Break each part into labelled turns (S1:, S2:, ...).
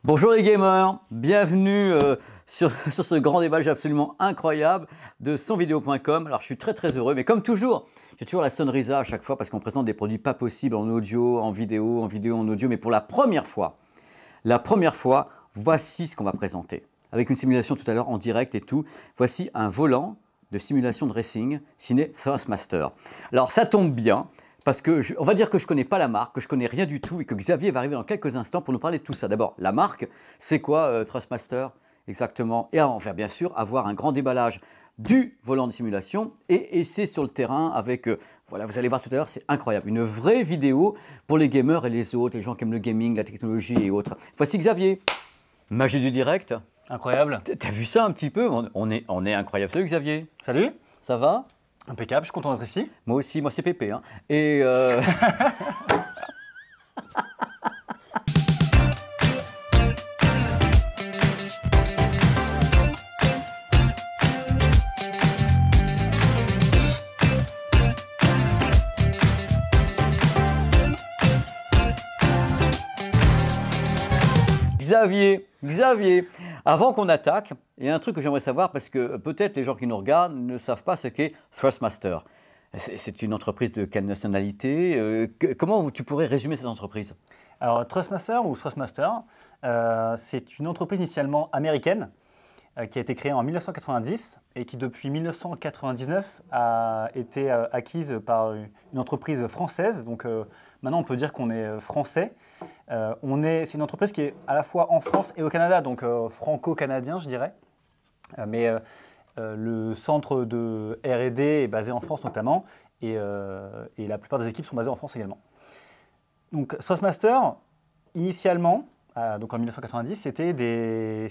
S1: Bonjour les gamers, bienvenue sur ce grand déballage absolument incroyable de sonvideo.com. Alors je suis très heureux, mais comme toujours, j'ai toujours la sonrisa à chaque fois parce qu'on présente des produits pas possibles en audio, en vidéo, en audio. Mais pour la première fois, voici ce qu'on va présenter. Avec une simulation tout à l'heure en direct et tout, voici un volant de simulation de racing signé Thrustmaster. Alors ça tombe bien. Parce que, on va dire que je ne connais pas la marque, que je ne connais rien du tout et que Xavier va arriver dans quelques instants pour nous parler de tout ça. D'abord, la marque, c'est quoi Thrustmaster exactement? Et on va bien sûr avoir un grand déballage du volant de simulation et essai sur le terrain avec, voilà, vous allez voir tout à l'heure, c'est incroyable. Une vraie vidéo pour les gamers et les autres, les gens qui aiment le gaming, la technologie et autres. Voici Xavier, magie du direct.
S2: Incroyable.
S1: T'as vu ça un petit peu? On est incroyable. Salut Xavier.
S2: Salut.
S1: Ça va?
S2: Impeccable, je suis content d'être ici.
S1: Moi aussi, moi c'est Pépé. Hein. Et Xavier, avant qu'on attaque, il y a un truc que j'aimerais savoir parce que peut-être les gens qui nous regardent ne savent pas ce qu'est Thrustmaster. C'est une entreprise de quelle nationalité? Comment tu pourrais résumer cette entreprise?
S2: Alors, Thrustmaster ou Thrustmaster, c'est une entreprise initialement américaine qui a été créée en 1990 et qui depuis 1999 a été acquise par une entreprise française. Donc maintenant on peut dire qu'on est français. C'est une entreprise qui est à la fois en France et au Canada, donc franco-canadien je dirais. Mais le centre de R&D est basé en France notamment et la plupart des équipes sont basées en France également. Donc Thrustmaster, initialement, donc en 1990, c'était des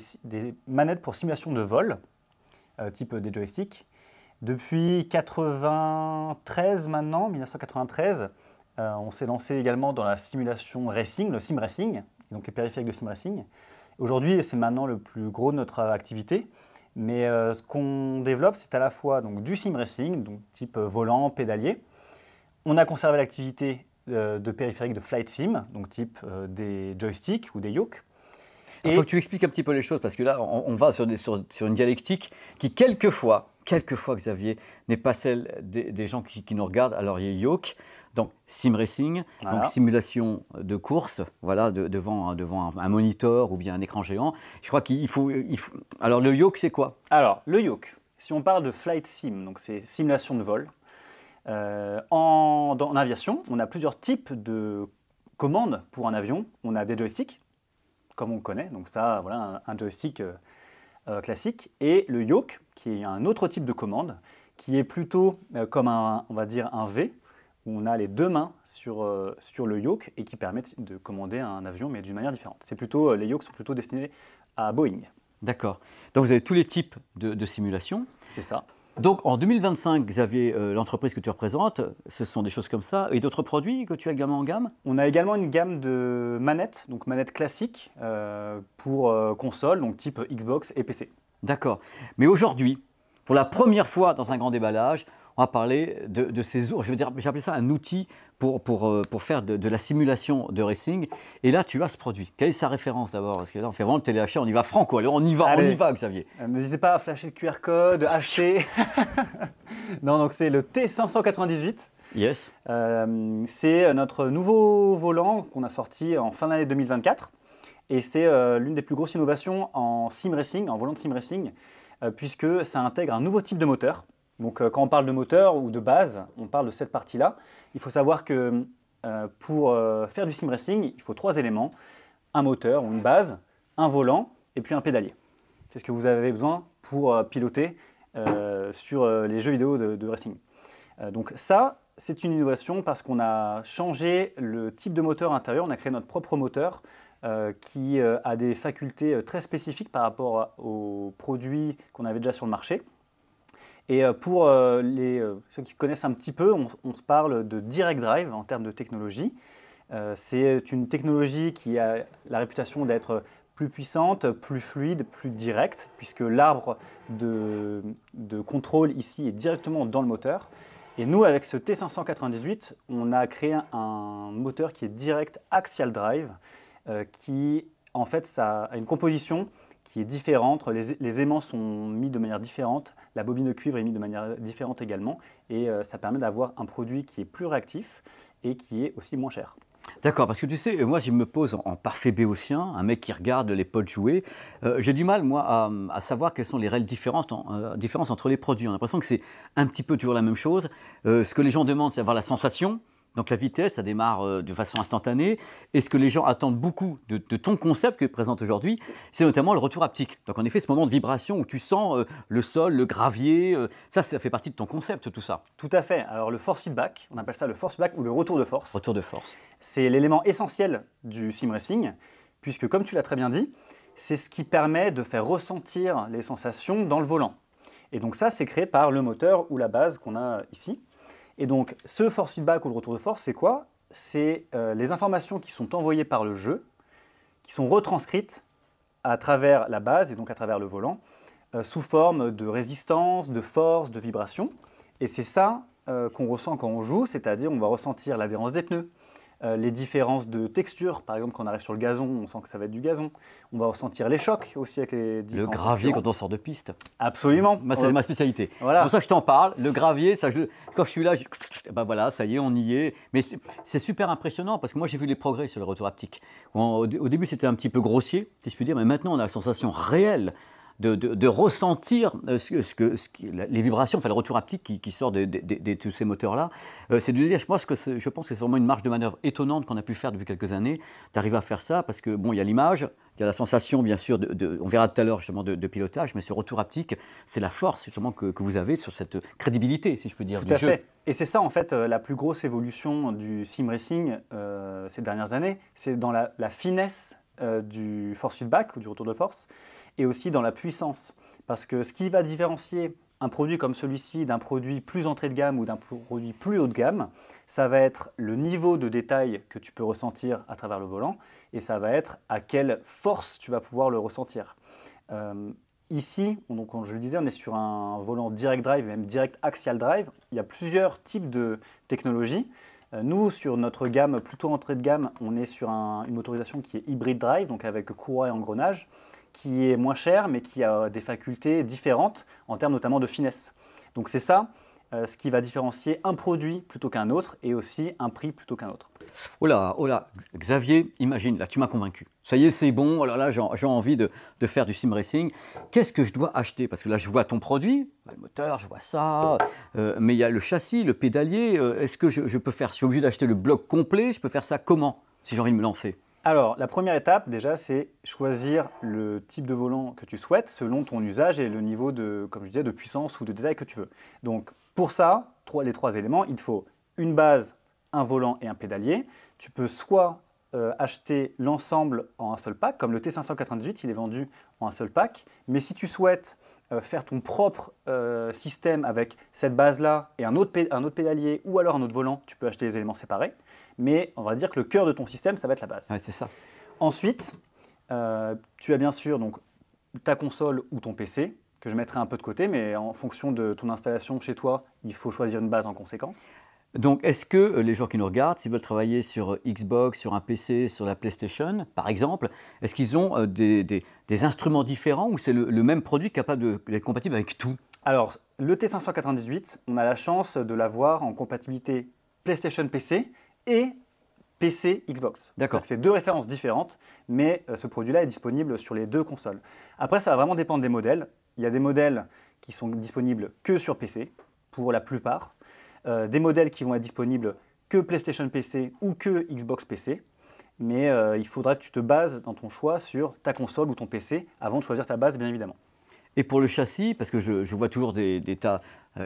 S2: manettes pour simulation de vol, type des joysticks. Depuis 1993 maintenant, 1993, on s'est lancé également dans la simulation racing, le sim racing, donc les périphériques de sim racing. Aujourd'hui, c'est maintenant le plus gros de notre activité. Mais ce qu'on développe, c'est à la fois donc, du sim racing, donc type volant, pédalier. On a conservé l'activité de périphériques de flight sim, donc type des joysticks ou des yokes.
S1: Il faut que tu expliques un petit peu les choses parce que là, on va sur une dialectique qui, quelquefois, Xavier, n'est pas celle des gens qui nous regardent. Alors, il y a yoke, donc sim racing, voilà. Donc simulation de course, voilà, devant un moniteur ou bien un écran géant. Je crois qu'il faut. Alors, le yoke, c'est quoi?
S2: Alors, le yoke, si on parle de flight sim, donc c'est simulation de vol, en aviation, on a plusieurs types de commandes pour un avion. On a des joysticks, comme on le connaît, donc ça, voilà, un joystick classique, et le yoke, qui est un autre type de commande, qui est plutôt comme on va dire un V, où on a les deux mains sur le yoke et qui permettent de commander un avion, mais d'une manière différente. Les yokes sont plutôt destinés à Boeing.
S1: D'accord. Donc vous avez tous les types de simulation.
S2: C'est ça.
S1: Donc en 2025, Xavier, l'entreprise que tu représentes, ce sont des choses comme ça. Et d'autres produits que tu as également en gamme?
S2: On a également une gamme de manettes, donc manettes classiques pour console, donc type Xbox et PC.
S1: D'accord. Mais aujourd'hui, pour la première fois dans un grand déballage, on va parler de ces outils. J'ai appelé ça un outil pour faire de la simulation de racing. Et là, tu as ce produit. Quelle est sa référence d'abord? Parce que là, on fait vraiment le téléachat, on y va franco. Alors, on y va, Xavier.
S2: N'hésitez pas à flasher le QR code, acheter. Non, donc c'est le T598.
S1: Yes.
S2: C'est notre nouveau volant qu'on a sorti en fin d'année 2024. Et c'est l'une des plus grosses innovations en sim racing, en volant de sim racing, puisque ça intègre un nouveau type de moteur. Donc quand on parle de moteur ou de base, on parle de cette partie-là. Il faut savoir que pour faire du sim racing, il faut trois éléments. Un moteur ou une base, un volant et puis un pédalier. C'est ce que vous avez besoin pour piloter sur les jeux vidéo de racing. Donc ça, c'est une innovation parce qu'on a changé le type de moteur intérieur. On a créé notre propre moteur qui a des facultés très spécifiques par rapport aux produits qu'on avait déjà sur le marché. Et pour ceux qui connaissent un petit peu, on se parle de direct drive en termes de technologie. C'est une technologie qui a la réputation d'être plus puissante, plus fluide, plus directe, puisque l'arbre de contrôle ici est directement dans le moteur. Et nous, avec ce T598, on a créé un moteur qui est direct axial drive, qui en fait, ça a une composition qui est différente. Les aimants sont mis de manière différente, la bobine de cuivre est mise de manière différente également, et ça permet d'avoir un produit qui est plus réactif et qui est aussi moins cher.
S1: D'accord, parce que tu sais, moi je me pose en parfait béotien, un mec qui regarde les potes jouer. J'ai du mal, moi, à savoir quelles sont les réelles différences entre les produits. On a l'impression que c'est un petit peu toujours la même chose. Ce que les gens demandent, c'est avoir la sensation. Donc la vitesse, ça démarre de façon instantanée. Et ce que les gens attendent beaucoup de ton concept que tu présentes aujourd'hui, c'est notamment le retour haptique. Donc en effet, ce moment de vibration où tu sens le sol, le gravier, ça fait partie de ton concept, tout ça.
S2: Tout à fait. Alors le force feedback, on appelle ça le force feedback ou le retour de force.
S1: Retour de force.
S2: C'est l'élément essentiel du sim racing, puisque comme tu l'as très bien dit, c'est ce qui permet de faire ressentir les sensations dans le volant. Et donc ça, c'est créé par le moteur ou la base qu'on a ici. Et donc, ce force feedback ou le retour de force, c'est quoi? C'est les informations qui sont envoyées par le jeu, qui sont retranscrites à travers la base et donc à travers le volant, sous forme de résistance, de force, de vibration. Et c'est ça qu'on ressent quand on joue, c'est-à-dire on va ressentir l'adhérence des pneus, les différences de texture. Par exemple, quand on arrive sur le gazon, on sent que ça va être du gazon. On va ressentir les chocs aussi avec les différents.
S1: Le gravier quand on sort de piste.
S2: Absolument.
S1: Moi, c'est ma spécialité.
S2: Voilà.
S1: C'est pour ça que je t'en parle. Le gravier, quand je suis là, ben voilà, ça y est, on y est. Mais c'est super impressionnant parce que moi, j'ai vu les progrès sur le retour haptique. Au début, c'était un petit peu grossier, si je puis dire, mais maintenant, on a la sensation réelle de ressentir les vibrations, enfin le retour haptique qui sort de tous ces moteurs-là. C'est de dire, je pense que c'est vraiment une marge de manœuvre étonnante qu'on a pu faire depuis quelques années. Tu arrives à faire ça parce que, bon, il y a l'image, il y a la sensation, bien sûr, on verra tout à l'heure justement de pilotage, mais ce retour haptique, c'est la force justement que vous avez sur cette crédibilité, si je peux dire, du jeu.
S2: Tout à fait. Et c'est ça, en fait, la plus grosse évolution du sim racing ces dernières années, c'est dans la finesse du force feedback ou du retour de force, et aussi dans la puissance. Parce que ce qui va différencier un produit comme celui-ci d'un produit plus entrée de gamme ou d'un produit plus haut de gamme, ça va être le niveau de détail que tu peux ressentir à travers le volant, et ça va être à quelle force tu vas pouvoir le ressentir. Ici, donc, comme je le disais, on est sur un volant direct drive, même direct axial drive. Il y a plusieurs types de technologies. Nous, sur notre gamme plutôt entrée de gamme, on est sur une motorisation qui est hybride drive, donc avec courroie et engrenage, qui est moins cher, mais qui a des facultés différentes en termes notamment de finesse. Donc c'est ça ce qui va différencier un produit plutôt qu'un autre et aussi un prix plutôt qu'un autre.
S1: Oh là, Xavier, imagine, là tu m'as convaincu. Ça y est, c'est bon, oh là là, j'ai envie de faire du sim racing. Qu'est-ce que je dois acheter? Parce que là, je vois ton produit, le moteur, je vois ça, mais il y a le châssis, le pédalier. Est-ce que je peux faire, je suis obligé d'acheter le bloc complet? Je peux faire ça comment, si j'ai envie de me lancer?
S2: Alors, la première étape, déjà, c'est choisir le type de volant que tu souhaites selon ton usage et le niveau de, comme je disais, de puissance ou de détail que tu veux. Donc, pour ça, les trois éléments, il te faut une base, un volant et un pédalier. Tu peux soit acheter l'ensemble en un seul pack, comme le T598, il est vendu en un seul pack. Mais si tu souhaites faire ton propre système avec cette base-là et un autre pédalier ou alors un autre volant, tu peux acheter les éléments séparés. Mais on va dire que le cœur de ton système, ça va être la base.
S1: Ouais, c'est ça.
S2: Ensuite, tu as bien sûr donc, ta console ou ton PC, que je mettrai un peu de côté, mais en fonction de ton installation chez toi, il faut choisir une base en conséquence.
S1: Donc, est-ce que les joueurs qui nous regardent, s'ils veulent travailler sur Xbox, sur un PC, sur la PlayStation, par exemple, est-ce qu'ils ont des instruments différents ou c'est le même produit capable d'être compatible avec tout?
S2: Alors, le T598, on a la chance de l'avoir en compatibilité PlayStation PC et PC Xbox.
S1: D'accord.
S2: C'est deux références différentes, mais ce produit-là est disponible sur les deux consoles. Après, ça va vraiment dépendre des modèles. Il y a des modèles qui sont disponibles que sur PC, pour la plupart. Des modèles qui vont être disponibles que PlayStation PC ou que Xbox PC. Mais il faudra que tu te bases dans ton choix sur ta console ou ton PC avant de choisir ta base, bien évidemment.
S1: Et pour le châssis, parce que je vois toujours des tas,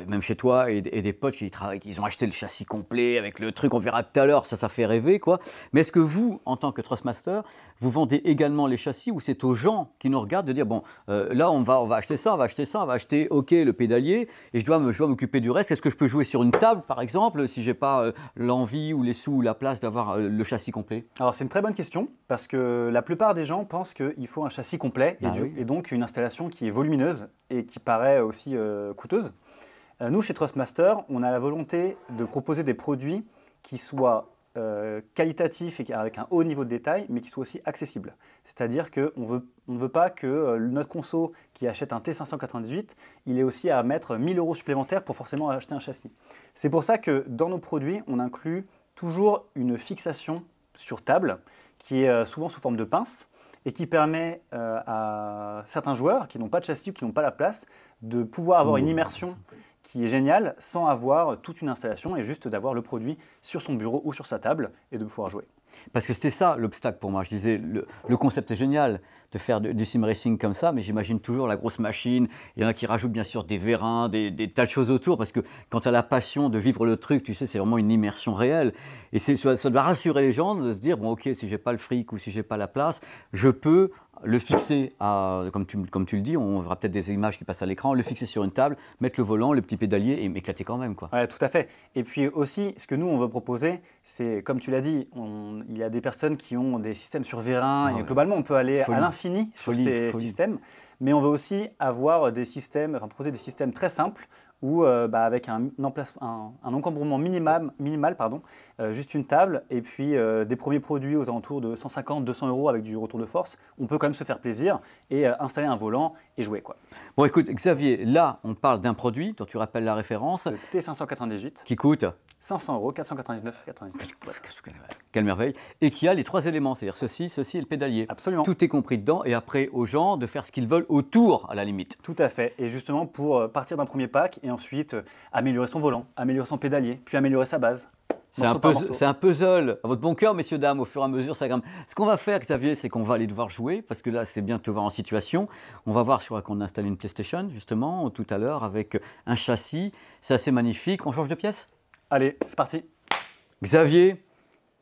S1: même chez toi, et des potes qui travaillent, qui ont acheté le châssis complet avec le truc, on verra tout à l'heure, ça fait rêver, quoi. Mais est-ce que vous, en tant que Thrustmaster, vous vendez également les châssis ou c'est aux gens qui nous regardent de dire, bon, là, on va acheter ça, on va acheter, ok, le pédalier, et je dois m'occuper du reste. Est-ce que je peux jouer sur une table, par exemple, si je n'ai pas l'envie ou les sous ou la place d'avoir le châssis complet?
S2: Alors, c'est une très bonne question, parce que la plupart des gens pensent qu'il faut un châssis complet et donc une installation qui est volumineuse et qui paraît aussi coûteuse. Nous, chez Thrustmaster, on a la volonté de proposer des produits qui soient qualitatif et avec un haut niveau de détail, mais qui soit aussi accessible. C'est-à-dire qu'on ne veut pas que notre conso qui achète un T598, il ait aussi à mettre 1 000 € supplémentaires pour forcément acheter un châssis. C'est pour ça que dans nos produits, on inclut toujours une fixation sur table qui est souvent sous forme de pince et qui permet à certains joueurs qui n'ont pas de châssis ou qui n'ont pas la place de pouvoir avoir une immersion qui est géniale sans avoir toute une installation et juste d'avoir le produit sur son bureau ou sur sa table et de pouvoir jouer.
S1: Parce que c'était ça l'obstacle pour moi. Je disais, le concept est génial de faire du sim racing comme ça, mais j'imagine toujours la grosse machine. Il y en a qui rajoutent bien sûr des vérins, des tas de choses autour, parce que quand tu as la passion de vivre le truc, tu sais, c'est vraiment une immersion réelle. Et ça doit rassurer les gens de se dire, bon ok, si j'ai pas le fric ou si j'ai pas la place, je peux le fixer, comme tu le dis, on verra peut-être des images qui passent à l'écran, le fixer sur une table, mettre le volant, le petit pédalier et m'éclater quand même, quoi.
S2: Ouais, tout à fait. Et puis aussi, ce que nous, on veut proposer, c'est, comme tu l'as dit, il y a des personnes qui ont des systèmes sur vérin, et globalement, on peut aller à l'infini sur ces systèmes, mais on veut aussi avoir des systèmes, proposer des systèmes très simples, où avec un encombrement minimal, juste une table et puis des premiers produits aux alentours de 150-200 € avec du retour de force, on peut quand même se faire plaisir et installer un volant et jouer, quoi.
S1: Bon écoute Xavier, là on parle d'un produit dont tu rappelles la référence.
S2: Le T598.
S1: Qui coûte
S2: 500 €, 499,99 €.
S1: Quelle merveille. Et qui a les 3 éléments, c'est-à-dire ceci et le pédalier.
S2: Absolument.
S1: Tout est compris dedans et après aux gens de faire ce qu'ils veulent autour à la limite.
S2: Tout à fait. Et justement pour partir d'un premier pack et ensuite améliorer son volant, améliorer son pédalier, puis améliorer sa base.
S1: C'est un puzzle. À votre bon cœur, messieurs, dames, au fur et à mesure, ça grimpe. Ce qu'on va faire, Xavier, c'est qu'on va aller devoir jouer, parce que là, c'est bien de te voir en situation. On va voir, je crois qu'on a installé une PlayStation, justement, tout à l'heure, avec un châssis. C'est assez magnifique. On change de pièce ?
S2: Allez, c'est parti.
S1: Xavier,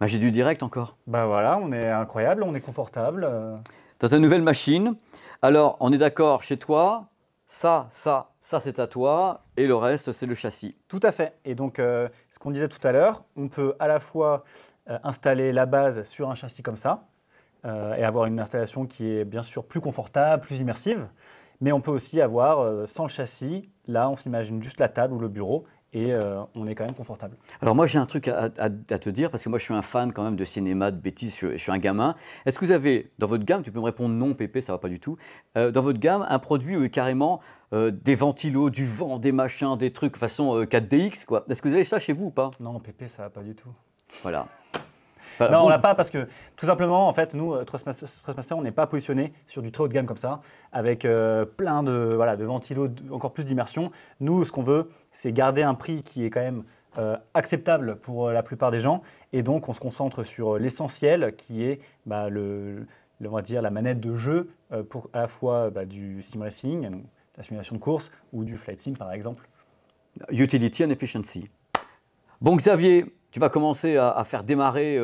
S1: j'ai du direct encore.
S2: Bah voilà, on est incroyable, on est confortable.
S1: Dans ta nouvelle machine. Alors, on est d'accord, chez toi, ça, c'est à toi, et le reste, c'est le châssis.
S2: Tout à fait. Et donc, ce qu'on disait tout à l'heure, on peut à la fois installer la base sur un châssis comme ça, et avoir une installation qui est bien sûr plus confortable, plus immersive, mais on peut aussi avoir sans le châssis, là, on s'imagine juste la table ou le bureau, et on est quand même confortable.
S1: Alors moi j'ai un truc à te dire, parce que moi je suis un fan quand même de cinéma, de bêtises, je suis un gamin. Est-ce que vous avez dans votre gamme, tu peux me répondre non Pépé, ça va pas du tout, dans votre gamme un produit où il y a carrément des ventilos, du vent, des machins, des trucs façon 4DX quoi. Est-ce que vous avez ça chez vous ou pas?
S2: Non Pépé, ça va pas du tout.
S1: Voilà.
S2: Non, on l'a pas parce que tout simplement, en fait, nous, Thrustmaster, on n'est pas positionné sur du très haut de gamme comme ça, avec plein de ventilos, encore plus d'immersion. Nous, ce qu'on veut, c'est garder un prix qui est quand même acceptable pour la plupart des gens, et donc on se concentre sur l'essentiel, qui est on va dire la manette de jeu pour à la fois du sim racing, la simulation de course, ou du flight sim par exemple.
S1: Utility and efficiency. Bon Xavier, tu vas commencer à faire démarrer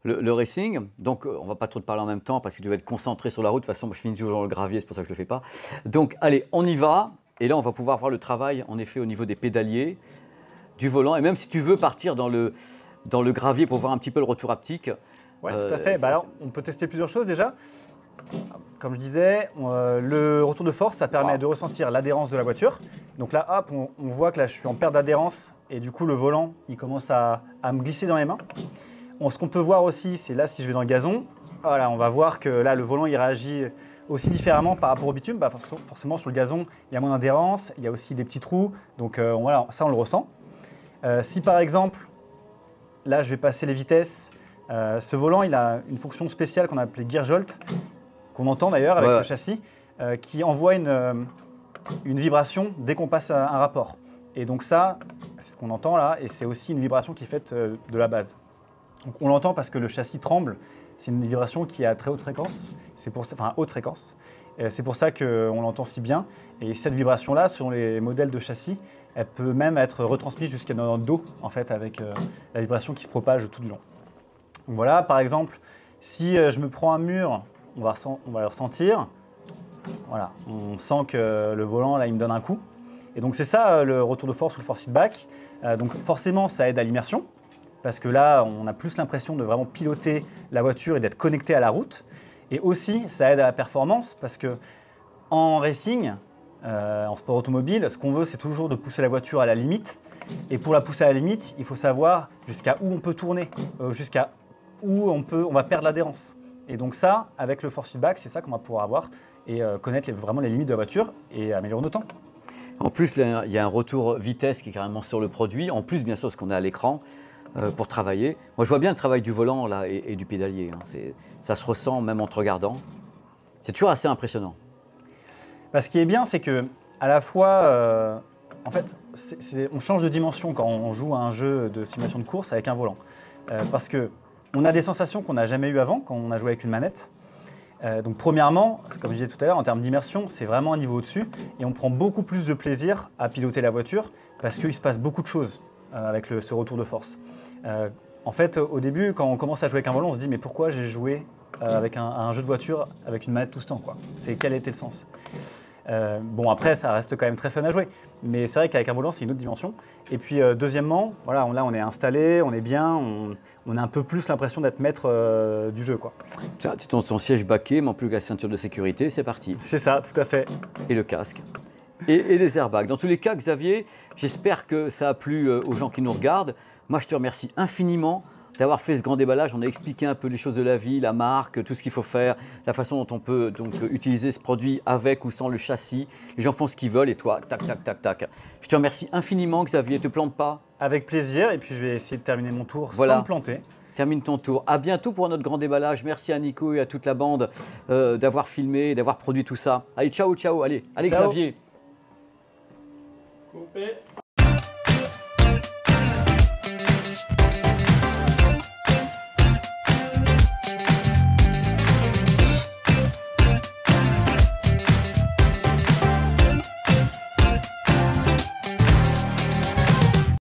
S1: le racing. Donc, on ne va pas trop te parler en même temps parce que tu vas être concentré sur la route. De toute façon, je finis toujours dans le gravier, c'est pour ça que je ne le fais pas. Donc, allez, on y va. Et là, on va pouvoir voir le travail, en effet, au niveau des pédaliers, du volant. Et même si tu veux partir dans le gravier pour voir un petit peu le retour haptique.
S2: Oui, tout à fait. Alors, on peut tester plusieurs choses déjà. Comme je disais, le retour de force, ça permet de ressentir l'adhérence de la voiture. Donc là, hop, on voit que là, je suis en perte d'adhérence et du coup, le volant, il commence à me glisser dans les mains. Ce qu'on peut voir aussi, c'est là, si je vais dans le gazon, voilà, on va voir que là, le volant, il réagit aussi différemment par rapport au bitume. Forcément, sur le gazon, il y a moins d'adhérence, il y a aussi des petits trous. Donc voilà, ça, on le ressent. Si par exemple, là, je vais passer les vitesses, ce volant, il a une fonction spéciale qu'on a appelée Gear Jolt, qu'on entend d'ailleurs avec le châssis, qui envoie une vibration dès qu'on passe un rapport. Et donc ça, c'est ce qu'on entend là, et c'est aussi une vibration qui est faite de la base. Donc on l'entend parce que le châssis tremble, c'est une vibration qui est à très haute fréquence, haute fréquence. C'est pour ça qu'on l'entend si bien. Et cette vibration-là, selon les modèles de châssis, elle peut même être retransmise jusqu'à dans le dos, en fait, avec la vibration qui se propage tout du long. Donc voilà, par exemple, si je me prends un mur, on va le ressentir. Voilà, on sent que le volant, là, il me donne un coup. Et donc c'est ça le retour de force ou le force feedback. Donc forcément, ça aide à l'immersion, parce que là, on a plus l'impression de vraiment piloter la voiture et d'être connecté à la route. Et aussi, ça aide à la performance, parce que en racing, En sport automobile, ce qu'on veut, c'est toujours de pousser la voiture à la limite. Et pour la pousser à la limite, il faut savoir jusqu'à où on peut tourner, jusqu'à où on va perdre l'adhérence. Et donc ça, avec le force feedback, c'est ça qu'on va pouvoir avoir et connaître vraiment les limites de la voiture et améliorer nos temps.
S1: En plus, là, il y a un retour vitesse qui est carrément sur le produit. En plus, bien sûr, ce qu'on a à l'écran pour travailler. Moi, je vois bien le travail du volant là, et du pédalier. Hein. Ça se ressent même en te regardant. C'est toujours assez impressionnant.
S2: Bah, ce qui est bien, c'est que à la fois, en fait, on change de dimension quand on joue à un jeu de simulation de course avec un volant. Parce qu'on a des sensations qu'on n'a jamais eues avant quand on a joué avec une manette. Donc premièrement, comme je disais tout à l'heure, en termes d'immersion, c'est vraiment un niveau au-dessus et on prend beaucoup plus de plaisir à piloter la voiture parce qu'il se passe beaucoup de choses avec ce retour de force. En fait, au début, quand on commence à jouer avec un volant, on se dit mais pourquoi j'ai joué avec un jeu de voiture avec une manette tout ce temps, quoi. Quel était le sens? Bon, après, ça reste quand même très fun à jouer, mais c'est vrai qu'avec un volant, c'est une autre dimension. Et puis, deuxièmement, voilà, là, on est installé, on est bien, on a un peu plus l'impression d'être maître du jeu, quoi.
S1: C'est ton siège baquet, mais en plus la ceinture de sécurité, c'est parti.
S2: C'est ça, tout à fait.
S1: Et le casque. Et les airbags. Dans tous les cas, Xavier, j'espère que ça a plu aux gens qui nous regardent. Moi, je te remercie infiniment d'avoir fait ce grand déballage. On a expliqué un peu les choses de la vie, la marque, tout ce qu'il faut faire, la façon dont on peut donc utiliser ce produit avec ou sans le châssis. Les gens font ce qu'ils veulent et toi, tac, tac, tac, tac. Je te remercie infiniment, Xavier. Ne te plante pas.
S2: Avec plaisir. Et puis, je vais essayer de terminer mon tour
S1: voilà.
S2: sans me planter.
S1: Termine ton tour. À bientôt pour notre grand déballage. Merci à Nico et à toute la bande d'avoir filmé, d'avoir produit tout ça. Allez, ciao, ciao. Allez,
S2: Ciao.
S1: Xavier.
S2: Coupé.